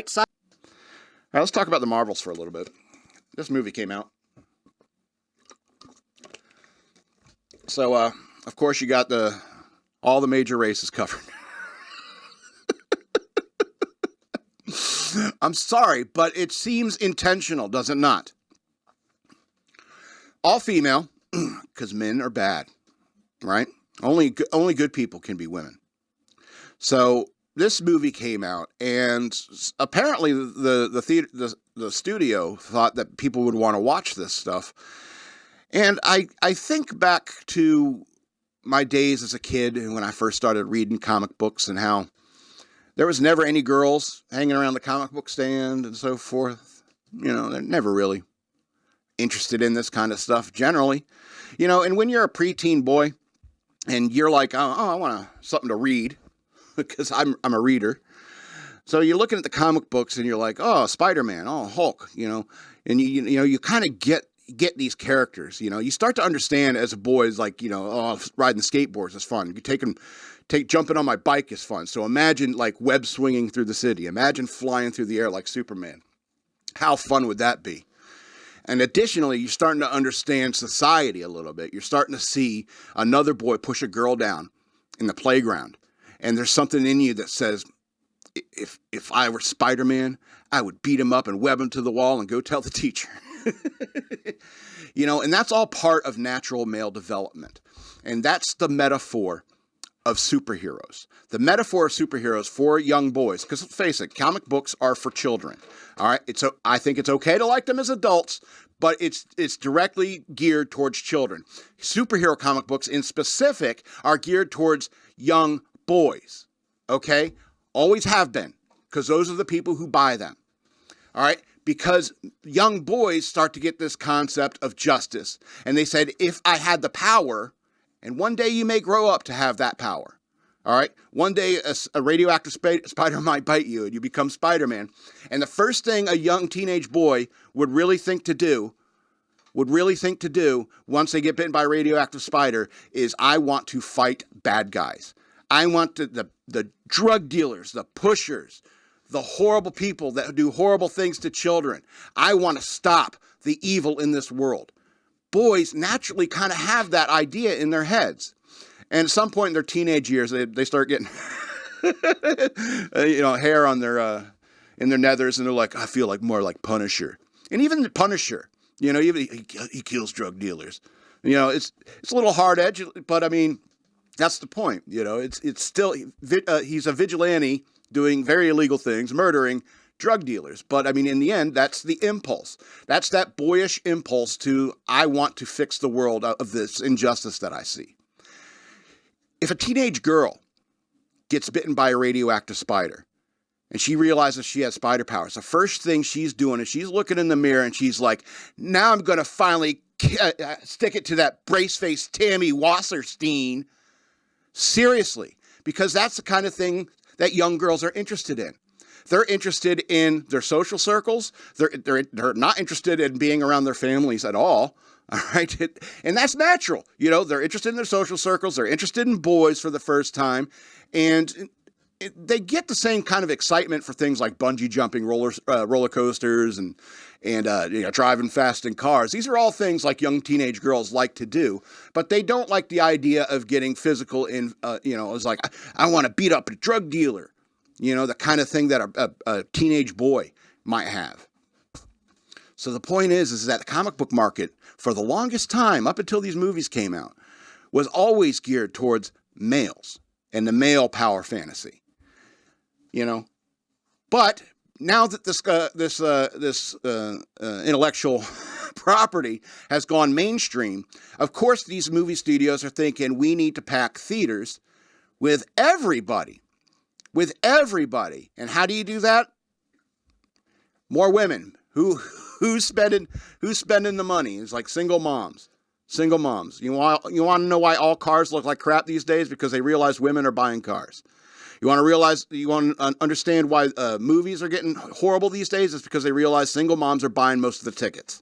side. All right, let's talk about the Marvels for a little bit. This movie came out. So, of course, you got all the major races covered. I'm sorry, but it seems intentional, does it not? All female, because men are bad, right? Only good people can be women. So this movie came out, and apparently the studio thought that people would want to watch this stuff. And I think back to my days as a kid when I first started reading comic books and how there was never any girls hanging around the comic book stand and so forth. You know, they're never really interested in this kind of stuff generally. You know, and when you're a preteen boy and you're like, oh I want something to read because I'm a reader. So you're looking at the comic books and you're like, oh, Spider-Man, oh, Hulk, you know, and you kind of get these characters, you know. You start to understand as a boy, is like, you know, oh, riding skateboards is fun. Jumping on my bike is fun. So imagine like web swinging through the city. Imagine flying through the air like Superman. How fun would that be? And additionally, you're starting to understand society a little bit. You're starting to see another boy push a girl down in the playground. And there's something in you that says, if I were Spider-Man, I would beat him up and web him to the wall and go tell the teacher. You know, and that's all part of natural male development. And that's the metaphor of superheroes. The metaphor of superheroes for young boys, because let's face it, comic books are for children. All right, I think it's okay to like them as adults, but it's directly geared towards children. Superhero comic books in specific are geared towards young boys. Okay, always have been, because those are the people who buy them. All right. Because young boys start to get this concept of justice. And they said, if I had the power, and one day you may grow up to have that power. All right. One day a radioactive spider might bite you and you become Spider-Man. And the first thing a young teenage boy would really think to do once they get bitten by a radioactive spider is, I want to fight bad guys. I want the drug dealers, the pushers, the horrible people that do horrible things to children. I want to stop the evil in this world. Boys naturally kind of have that idea in their heads. And at some point in their teenage years, they start getting hair on their in their nethers, and they're like, I feel like more like Punisher. And even the Punisher, you know, even he kills drug dealers. You know, it's a little hard edge, but I mean, that's the point. You know, it's still he's a vigilante doing very illegal things, murdering drug dealers. But I mean, in the end, that's the impulse. That's that boyish impulse to, I want to fix the world of this injustice that I see. If a teenage girl gets bitten by a radioactive spider and she realizes she has spider powers, the first thing she's doing is she's looking in the mirror and she's like, now I'm going to finally stick it to that brace-faced Tammy Wasserstein. Seriously, because that's the kind of thing that young girls are interested in. They're interested in their social circles. They're not interested in being around their families at all. All right. And that's natural. You know, they're interested in their social circles. They're interested in boys for the first time. And they get the same kind of excitement for things like bungee jumping, roller coasters, and driving fast in cars. These are all things like young teenage girls like to do, but they don't like the idea of getting physical in, it's like, I want to beat up a drug dealer, you know, the kind of thing that a teenage boy might have. So the point is that the comic book market, for the longest time, up until these movies came out, was always geared towards males and the male power fantasy. You know, but now that this intellectual property has gone mainstream, of course these movie studios are thinking we need to pack theaters with everybody. And how do you do that? More women. Who's spending the money? It's like single moms. You want to know why all cars look like crap these days? Because they realize women are buying cars. You want to understand why movies are getting horrible these days? It's because they realize single moms are buying most of the tickets.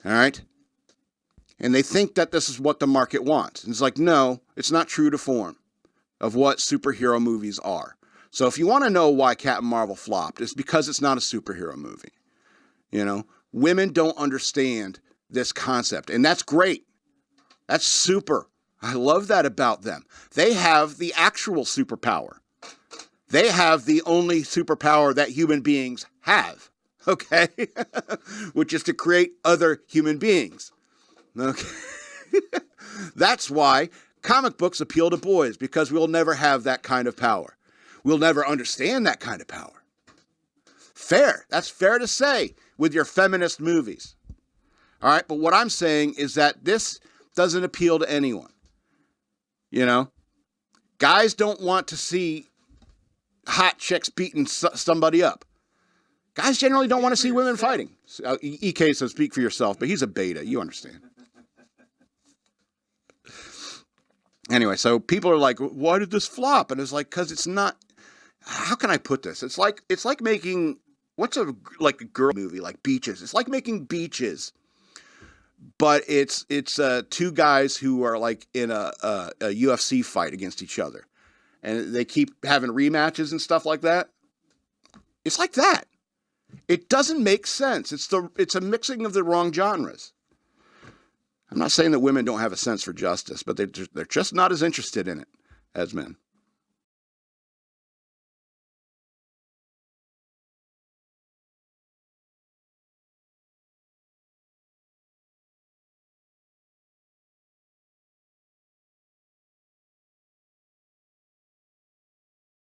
All right? And they think that this is what the market wants. And it's like, no, it's not true to form of what superhero movies are. So if you want to know why Captain Marvel flopped, it's because it's not a superhero movie. You know, women don't understand this concept, and that's great. That's super. I love that about them. They have the actual superpower. They have the only superpower that human beings have, okay? Which is to create other human beings. Okay. That's why comic books appeal to boys, because we'll never have that kind of power. We'll never understand that kind of power. Fair. That's fair to say with your feminist movies. All right, but what I'm saying is that this doesn't appeal to anyone. You know, guys don't want to see hot chicks beating somebody up. Guys generally don't want to see women fighting. EK says speak for yourself, but he's a beta. You understand. Anyway, so people are like, why did this flop? And it's like, because it's not, how can I put this? It's like making, what's a girl movie, like Beaches. It's like making Beaches. But it's two guys who are like in a UFC fight against each other, and they keep having rematches and stuff like that. It's like that. It doesn't make sense. It's a mixing of the wrong genres. I'm not saying that women don't have a sense for justice, but they're just not as interested in it as men.